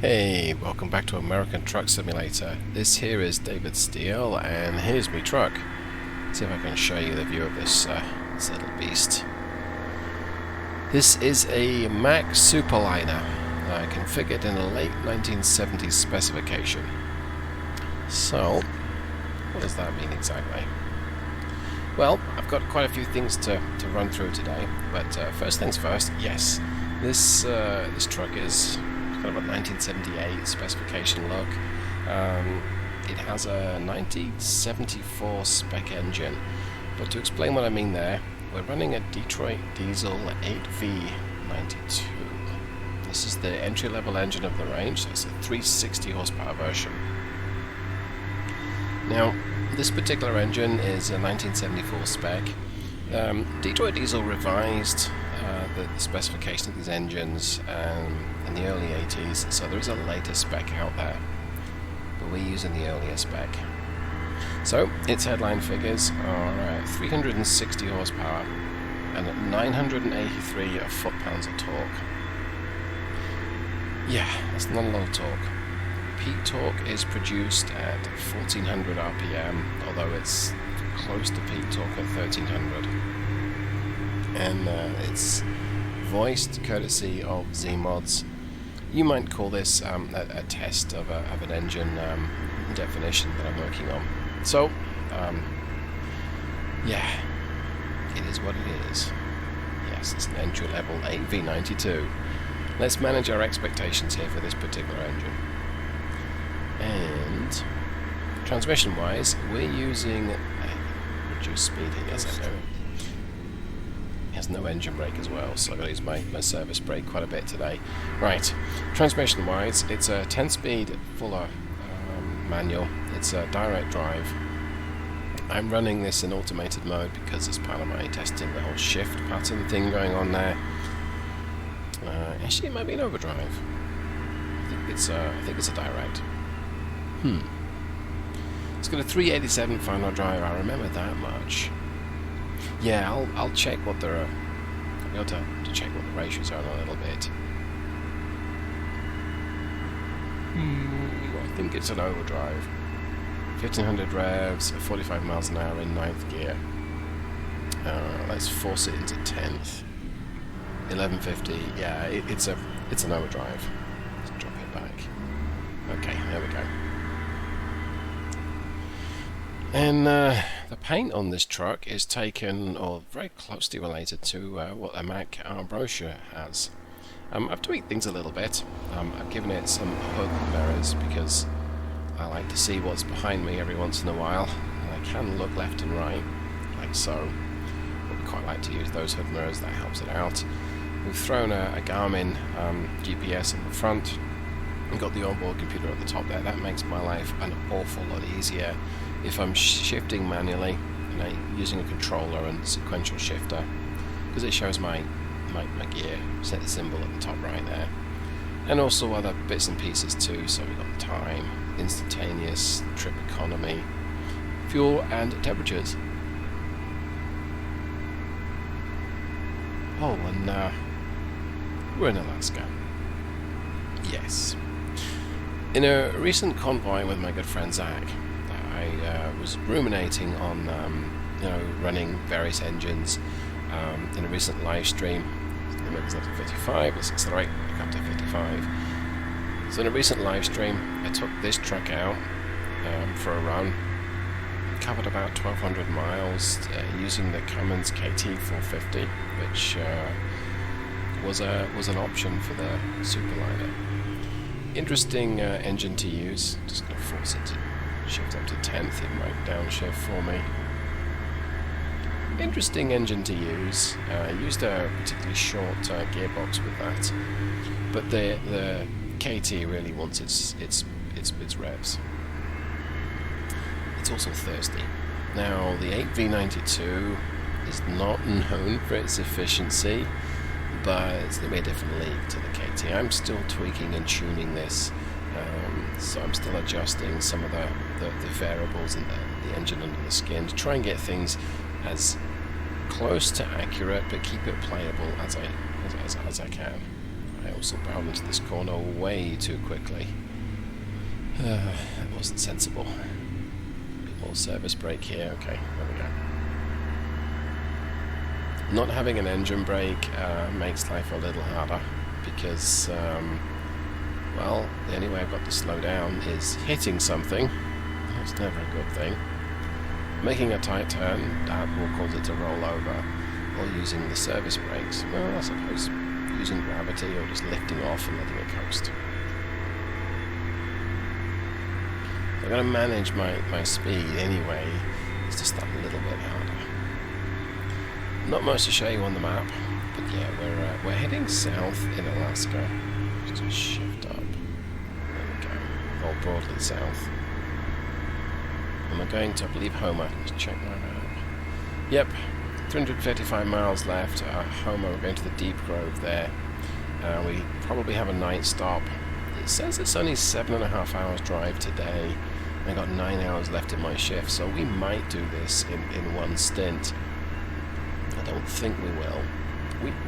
Hey, welcome back to American Truck Simulator. This here is David Steele, and here's my truck. Let's see if I can show you the view of this little beast. This is a Mack Superliner, configured in a late 1970s specification. So, what does that mean exactly? Well, I've got quite a few things to run through today, but first things first, yes, this truck is kind of a 1978 specification look. It has a 1974 spec engine, but to explain what I mean there, we're running a Detroit diesel 8V92. This is the entry-level engine of the range, so it's a 360 horsepower version. Now, this particular engine is a 1974 spec. Detroit Diesel revised the specification of these engines in the early 80s, so there is a later spec out there, but we're using the earlier spec. So its headline figures are 360 horsepower and 983 foot-pounds of torque. Yeah, that's not a lot of torque. Peak torque is produced at 1400 RPM, although it's close to peak torque at 1300. And it's voiced courtesy of Z-Mods. You might call this a test of an engine definition that I'm working on. So, yeah, it is what it is. Yes, it's an entry-level 8V92. Let's manage our expectations here for this particular engine. And transmission-wise, we're using reduced speed here, yes I know. It has no engine brake as well, so I've got to use my service brake quite a bit today. Right, transmission-wise, it's a 10-speed Fuller manual. It's a direct drive. I'm running this in automated mode because it's part of my testing the whole shift pattern thing going on there. Actually, it might be an overdrive. I think it's a direct. It's got a 387 final drive. I remember that much. Yeah, I'll check what the I'll be able to check what the ratios are in a little bit. I think it's an overdrive. 1500 revs, 45 miles an hour in 9th gear. Let's force it into 10th. 1150. Yeah, it's an overdrive. Let's drop it back. Okay, there we go. And the paint on this truck is taken, or very closely related to what a Mack brochure has. I've tweaked things a little bit. I've given it some hood mirrors because I like to see what's behind me every once in a while. And I can look left and right, like so. But we quite like to use those hood mirrors, that helps it out. We've thrown a Garmin GPS on the front and got the onboard computer at the top there. That makes my life an awful lot easier if I'm shifting manually, using a controller and sequential shifter, because it shows my gear set symbol at the top right there, and also other bits and pieces too. So we've got time, instantaneous, trip economy, fuel, and temperatures. Oh, and we're in Alaska. Yes. In a recent convoy with my good friend Zach, I was ruminating on running various engines in a recent live stream. The limit was up to 55, let's accelerate back up to 55. So in a recent live stream, I took this truck out for a run, covered about 1200 miles using the Cummins KT450, which was an option for the Superliner. Interesting engine to use. Just going to force it to shift up to 10th, it might downshift for me. Interesting engine to use. I used a particularly short gearbox with that, but the KT really wants its revs. It's also thirsty. Now the 8V92 is not known for its efficiency, but it's going to be a different league to the KT. I'm still tweaking and tuning this, so I'm still adjusting some of the variables in the engine under the skin to try and get things as close to accurate but keep it playable as I can. I also barreled into this corner way too quickly. That wasn't sensible. A bit more service brake here. Okay, there we go. Not having an engine brake makes life a little harder because, well, the only way I've got to slow down is hitting something. That's never a good thing. Making a tight turn, that will cause it to roll over, or using the service brakes. Well, I suppose using gravity or just lifting off and letting it coast. So I'm going to manage my speed anyway. It's just that little bit harder. Not much to show you on the map, but yeah, we're heading south in Alaska. Just shift up. There we go. All broadly south. And we're going to, I believe, Homer. Let's check my map. Yep, 355 miles left. Homer, we're going to the Deep Grove there. We probably have a night stop. It says it's only 7.5 hours drive today. I got 9 hours left in my shift, so we might do this in one stint. I don't think we will.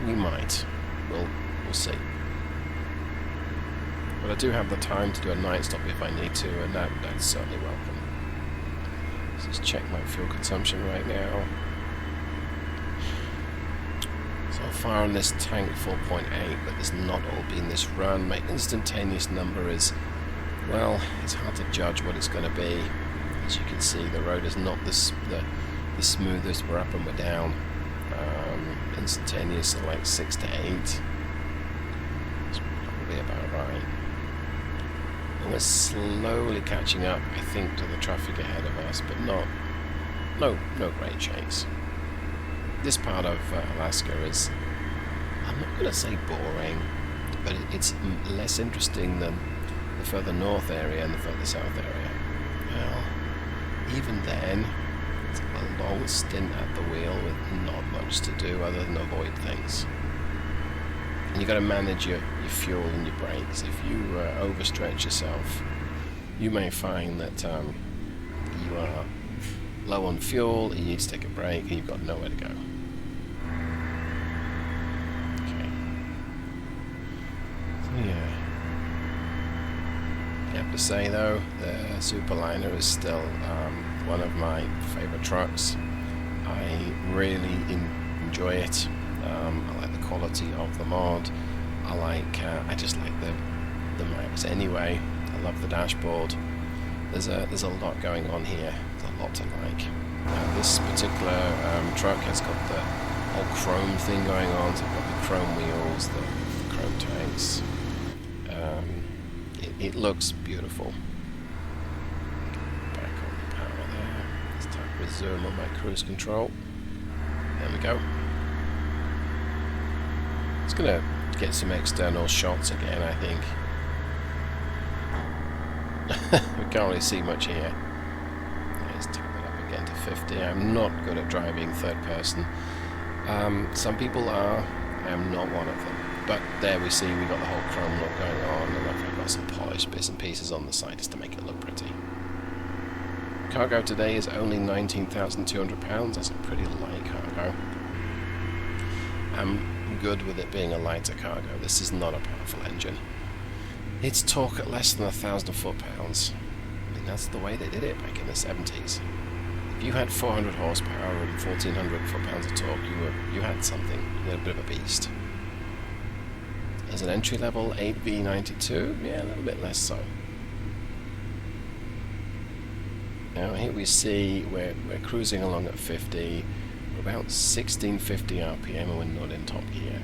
We might. We'll see. But I do have the time to do a night stop if I need to, and that's certainly welcome. Let's just check my fuel consumption right now. So far on this tank 4.8, but there's not all been this run. My instantaneous number is, well, it's hard to judge what it's going to be. As you can see, the road is not the smoothest. We're up and we're down. Instantaneous are like 6 to 8. It's probably about right. And we're slowly catching up, I think, to the traffic ahead of us, but no great chase. This part of Alaska is, I'm not going to say boring, but it's less interesting than the further north area and the further south area. Well, even then, it's a long stint at the wheel with not much to do other than avoid things. And you've got to manage your fuel and your brakes. If you overstretch yourself, you may find that you are low on fuel, you need to take a break, and you've got nowhere to go. Okay. So yeah. I have to say though, the Superliner is still one of my favourite trucks. I really enjoy it. I like the quality of the mod. I just like the maps anyway. I love the dashboard. There's a lot going on here. There's a lot to like. This particular truck has got the whole chrome thing going on. So I've got the chrome wheels, the chrome tanks. It looks beautiful. Back on the power there. Let's tap resume on my cruise control. There we go. It's gonna get some external shots again, I think. We can't really see much here. Let's tap it up again to 50. I'm not good at driving third person. Some people are. I am not one of them. But there we see we got the whole chrome look going on, and I've got some polished bits and pieces on the side just to make it look pretty. Cargo today is only 19,200 pounds. That's a pretty light cargo. I'm good with it being a lighter cargo. This is not a powerful engine. Its torque at less than 1,000 foot-pounds. I mean, that's the way they did it back in the 70s. If you had 400 horsepower and 1,400 foot-pounds of torque, you had something. You had a bit of a beast. As an entry-level 8V92, yeah, a little bit less so. Now here we see we're cruising along at 50. We're about 1650 RPM and we're not in top gear.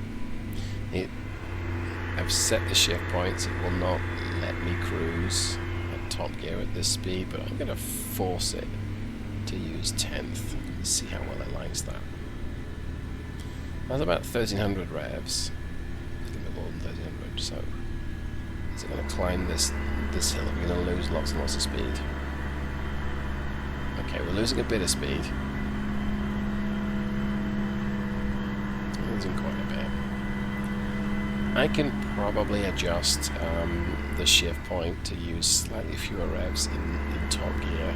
I've set the shift points. It will not let me cruise at top gear at this speed, but I'm going to force it to use 10th. Let's see how well it lines that. That's about 1300 revs. A little bit more than 1300. So is it going to climb this hill? Are we going to lose lots and lots of speed? Okay, we're losing a bit of speed. Losing quite a bit. I can probably adjust the shift point to use slightly fewer revs in top gear.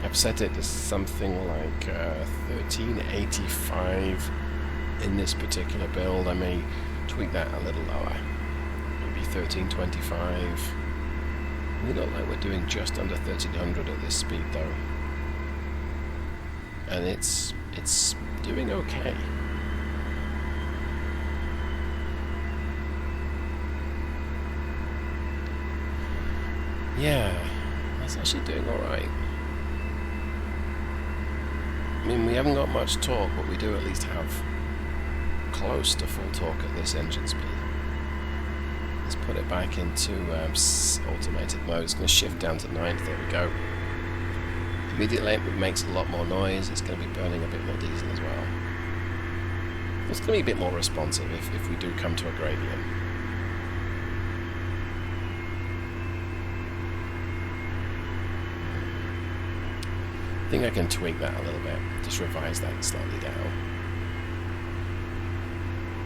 I've set it to something like 1385 in this particular build. I may tweak that a little lower, maybe 1325. We look like we're doing just under 1300 at this speed though, and it's doing okay. Yeah, that's actually doing alright. I mean, we haven't got much torque, but we do at least have close to full torque at this engine speed. Let's put it back into automated mode. It's going to shift down to 9th. There we go. Immediately it makes a lot more noise. It's going to be burning a bit more diesel as well. It's going to be a bit more responsive if we do come to a gradient. I think I can tweak that a little bit, just revise that slightly down.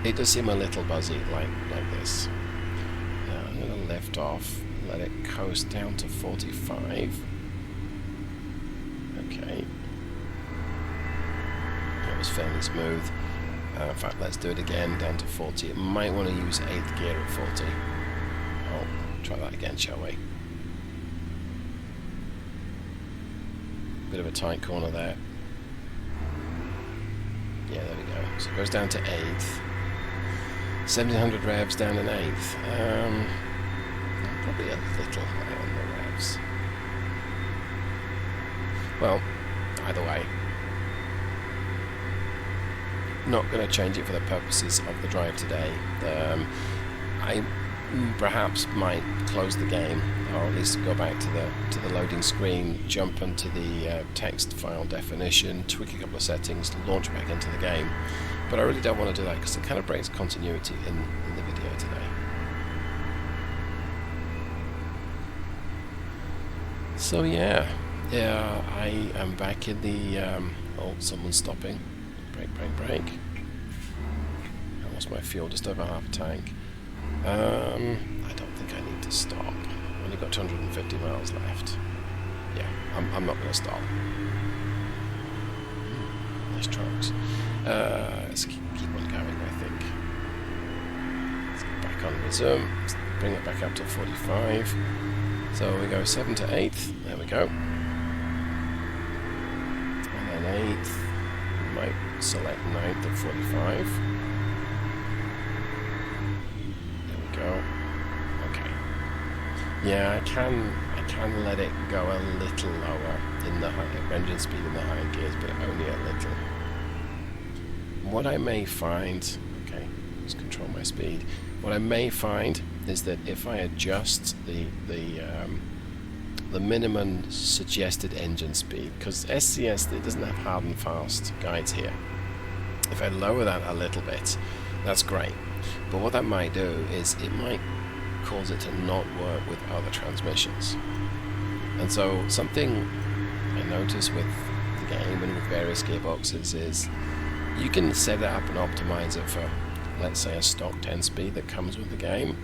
It does seem a little buzzy like this. Now I'm going to lift off, let it coast down to 45. Okay. That was fairly smooth. In fact, let's do it again, down to 40. It might want to use 8th gear at 40. Oh, try that again, shall we? Bit of a tight corner there. Yeah, there we go. So it goes down to 8th. 1700 revs down in 8th. Probably a little high on the revs. Well, either way. Not going to change it for the purposes of the drive today. I perhaps might close the game, or at least go back to the loading screen, jump into the text file definition, tweak a couple of settings, launch back into the game. But I really don't want to do that because it kind of breaks continuity in the video today. So yeah, I am back in the oh, someone's stopping. Brake. I lost my fuel, just over half a tank. I don't think I need to stop. I've only got 250 miles left. Yeah, I'm not going to stop. Nice trucks. Let's keep on going, I think. Let's get back on resume. Let's bring it back up to 45. So we go 7 to 8th. There we go. And then 8th. We might select 9th at 45. Go. Okay. Yeah, I can let it go a little lower in the engine speed in the high gears, but only a little. What I may find, okay, let's control my speed. What I may find is that if I adjust the minimum suggested engine speed, because SCS it doesn't have hard and fast guides here. If I lower that a little bit, that's great. But what that might do is it might cause it to not work with other transmissions. And so something I notice with the game and with various gearboxes is you can set it up and optimize it for, let's say, a stock 10 speed that comes with the game.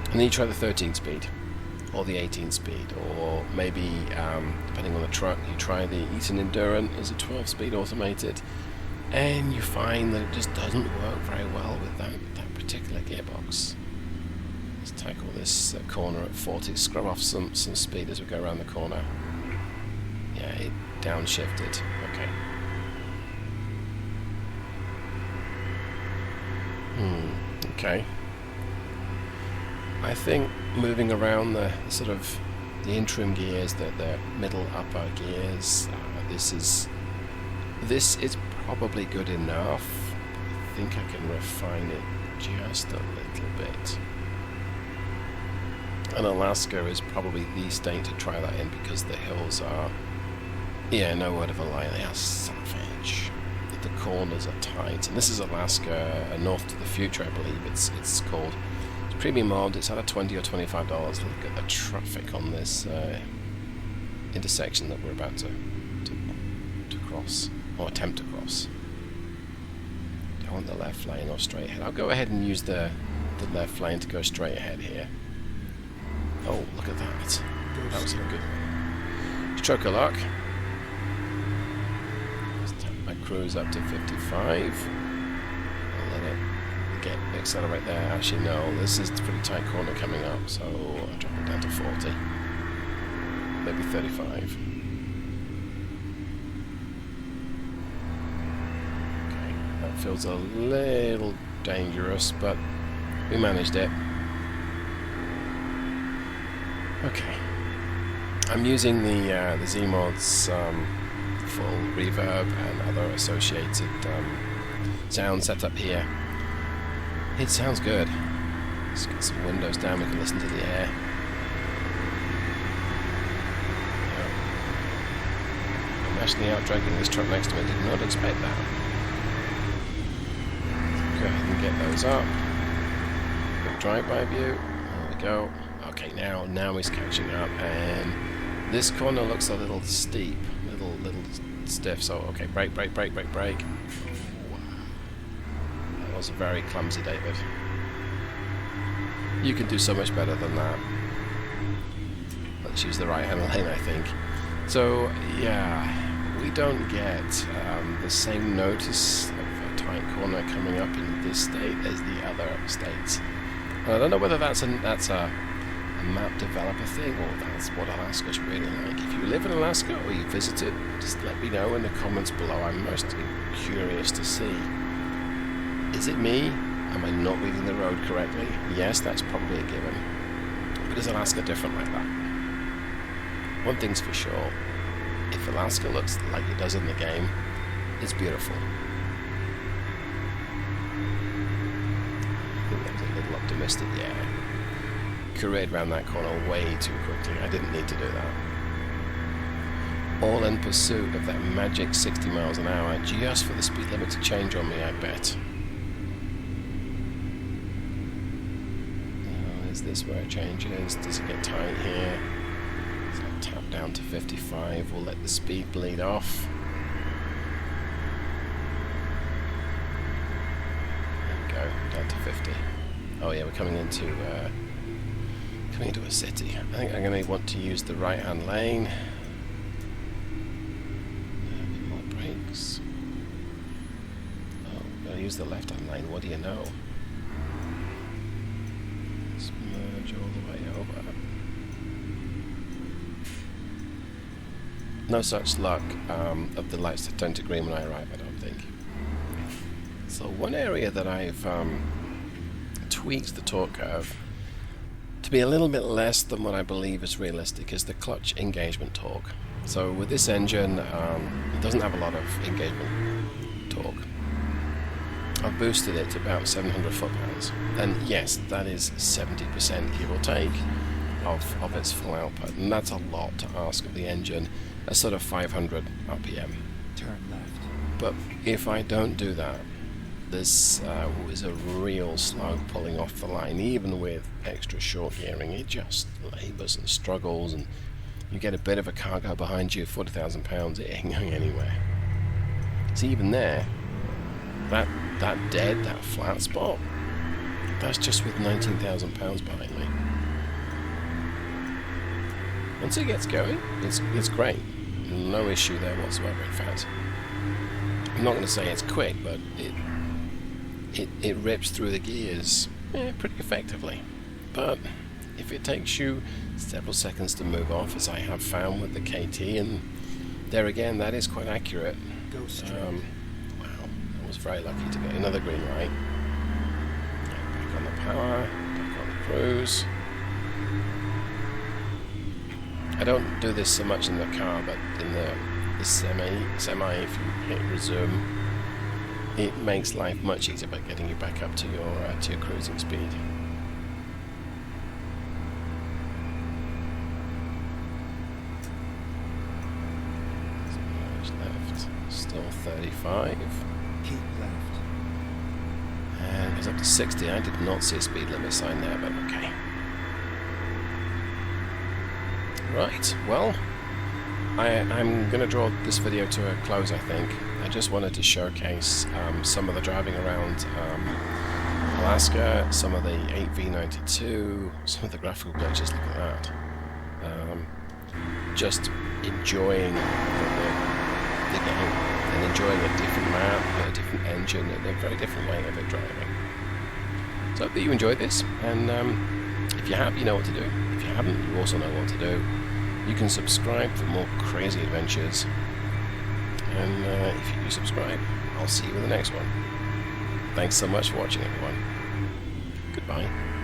And then you try the 13 speed or the 18 speed, or maybe depending on the truck you try the Eaton Endurance as a 12 speed automated, and you find that it just doesn't work very well with that particular gearbox. Let's tackle this corner at 40, scrub off some speed as we go around the corner. Yeah, it downshifted. Okay. Okay. I think moving around the sort of the interim gears, the middle upper gears, this is probably good enough. I think I can refine it just a little bit. And Alaska is probably the state to try that in because the hills are, yeah, no word of a lie, they are savage. The corners are tight, and this is Alaska, North to the Future, I believe it's called. It's premium mod. It's either $20 or $25. Look at the traffic on this intersection that we're about to cross, or attempt to cross. I want the left lane or straight ahead. I'll go ahead and use the left lane to go straight ahead here. Oh, look at that. That was a good one. stroke of luck. Just tap my cruise up to 55. I'll let it accelerate there. Actually, no, this is a pretty tight corner coming up, so I'll drop it down to 40. Maybe 35. Okay, that feels a little dangerous, but we managed it. Okay. I'm using the Z-Mod's full reverb and other associated sound setup here. It sounds good. Let's get some windows down, we can listen to the air. Yeah. I'm actually out dragging this truck next to me, I did not expect that. Go ahead and get those up. Quick drive-by view, there we go. Okay, now he's catching up, and this corner looks a little steep, little stiff, so okay, brake. That was very clumsy, David. You can do so much better than that. Let's use the right-hand lane, I think. So, yeah, we don't get the same notice of a tight corner coming up in this state as the other states. I don't know whether that's a map developer thing, or that's what Alaska's really like. If you live in Alaska or you visit it, just let me know in the comments below. I'm most curious to see. Is it me? Am I not reading the road correctly? Yes, that's probably a given. But is Alaska different like that? One thing's for sure. If Alaska looks like it does in the game, it's beautiful. I think that was a little optimistic, yeah. Careered around that corner way too quickly. I didn't need to do that. All in pursuit of that magic 60 miles an hour, just for the speed limit to change on me, I bet. Is this where it changes? Does it get tight here? So I'll tap down to 55. We'll let the speed bleed off. There we go, down to 50. Oh yeah, we're coming into a city. I think I'm going to want to use the right-hand lane. A bit more brakes. Oh, I'm going to use the left-hand lane. What do you know? Let's merge all the way over. No such luck of the lights to turn to green when I arrive, I don't think. So one area that I've tweaked the torque curve to be a little bit less than what I believe is realistic is the clutch engagement torque. So with this engine, it doesn't have a lot of engagement torque. I've boosted it to about 700 foot-pounds, and yes, that is 70% give or take of its full output, and that's a lot to ask of the engine at sort of 500 RPM. Turn left. But if I don't do that, this is a real slog pulling off the line. Even with extra short gearing, it just labours and struggles, and you get a bit of a cargo behind you, 40,000 pounds, it ain't going anywhere. So even there, that flat spot, that's just with 19,000 pounds behind me. Once it gets going, it's great. No issue there whatsoever, in fact. I'm not going to say it's quick, but it rips through the gears pretty effectively. But if it takes you several seconds to move off, as I have found with the KT, and there again, that is quite accurate. Go straight. Wow, I was very lucky to get another green light. Back on the power, back on the cruise. I don't do this so much in the car, but in the semi, if you hit resume, it makes life much easier by getting you back up to your cruising speed. Left, still 35. Keep left. And it goes up to 60. I did not see a speed limit sign there, but okay. Right, well, I'm going to draw this video to a close, I think. I just wanted to showcase some of the driving around Alaska, some of the 8V92, some of the graphical glitches, look at that. just enjoying the game and enjoying a different map, a different engine, and a very different way of it driving. So I hope that you enjoyed this, and if you have, you know what to do. If you haven't, you also know what to do. You can subscribe for more crazy adventures, and if you do subscribe, I'll see you in the next one. Thanks so much for watching, everyone. Goodbye.